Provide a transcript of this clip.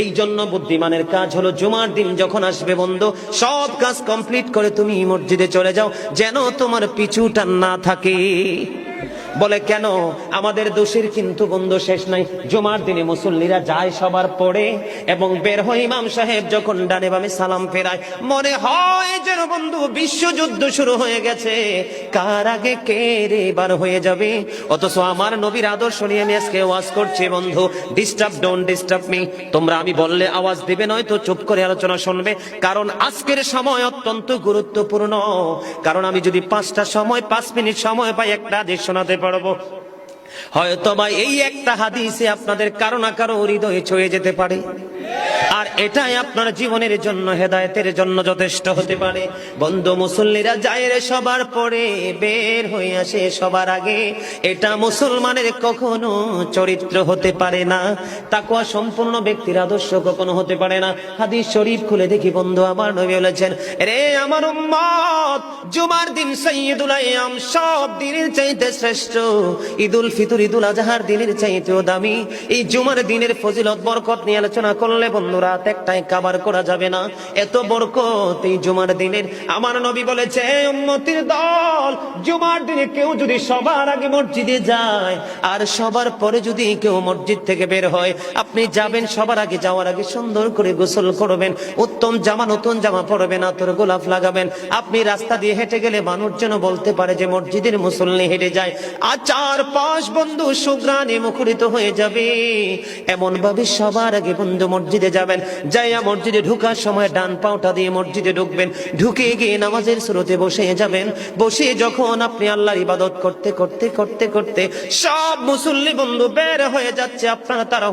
এই জন্য বুদ্ধিমানের কাজ হলো জুমার দিন যখন আসবে বন্ধু, সব কাজ কমপ্লিট করে তুমি মসজিদে চলে যাও, যেন তোমার পিছুটা না থাকে। বলে কেন? আমাদের দোষের কিন্তু বন্ধু শেষ নাই। জুমার দিনে মুসল্লিরা যায় সবার পরে এবং বের হয়, ইমাম সাহেব যখন ডানে বামে সালাম ফেরায়, মনে হয় যেন বন্ধু বিশ্বযুদ্ধ শুরু হয়ে গেছে, কার আগে কে রে বার হয়ে যাবে। অথচ আমার নবীর আদর্শ নিয়ে আমি আজকে ওয়াজ করছি বন্ধু। Disturb, don't disturb me. তোমরা আমি বললে আওয়াজ দিবে, নয়তো চুপ করে আলোচনা শুনবে, কারণ আজকের সময় অত্যন্ত গুরুত্বপূর্ণ। কারণ আমি যদি 5 মিনিট সময় পাই, একটা হাদিস শোনাতে পারবো। হয়তো বা এই একটা হাদিসে আপনাদের কারো না কারো হৃদয়ে ছুঁয়ে যেতে পারে, আর এটাই আপনার জীবনের জন্য, হেদায়েতের জন্য যথেষ্ট হতে পারে। বন্ধু, মুসল্লিরা যায় রে সবার পরে, বের হয়ে আসে সবার আগে। এটা মুসলমানের কখনো চরিত্র হতে পারে না, তাকওয়া সম্পূর্ণ ব্যক্তির আদর্শ কখনো হতে পারে না। হাদিস শরীফ খুলে দেখি বন্ধু, আমার নবী বলেছেন, রে আমার উম্মত, জুমার দিন সাইয়্যিদুল আইয়াম, সব দিনের চাইতে শ্রেষ্ঠ। ঈদুল ফিতর, ঈদুল আজহার দিনের চাইতেও দামি। এই জুমার দিনের ফজিলত বরকত নিয়ে আলোচনা করলে বন্ধু রাত একটাই কভার করা যাবে না, এত বরকত এই জুমার দিনের। আমার নবী বলেছে, উম্মতের দল, জুমার দিনে কেউ যদি সবার আগে মসজিদে যায় আর সবার পরে যদি কেউ মসজিদ থেকে বের হয়, আপনি যাবেন, সবার আগে যাওয়ার আগে সুন্দর করে গোসল করবেন, উত্তম জামা, নতুন জামা পরবেন, আতর গোলাপ লাগাবেন। আপনি রাস্তা দিয়ে হেঁটে গেলে মানুষ যেন বলতে পারে যে মসজিদের মুসল্লি হেঁটে যায়। আর চারপাশ বন্ধু সুঘ্রাণে মুখরিত হয়ে যাবে। এমন ভাবে সবার আগে বন্ধু মসজিদে যাবেন, যাইয়া মসজিদে ঢুকার সময় ডান পাওটা দিয়ে মসজিদে ঢুকবেন, ঢুকে গিয়ে নামাজের শুরুতে বসে যাবেন। বসে যখন আপনি আল্লাহর ইবাদত করতে করতে করতে করতে সব মুসল্লি বন্ধু বের হয়ে যাচ্ছে, আপনারা তারা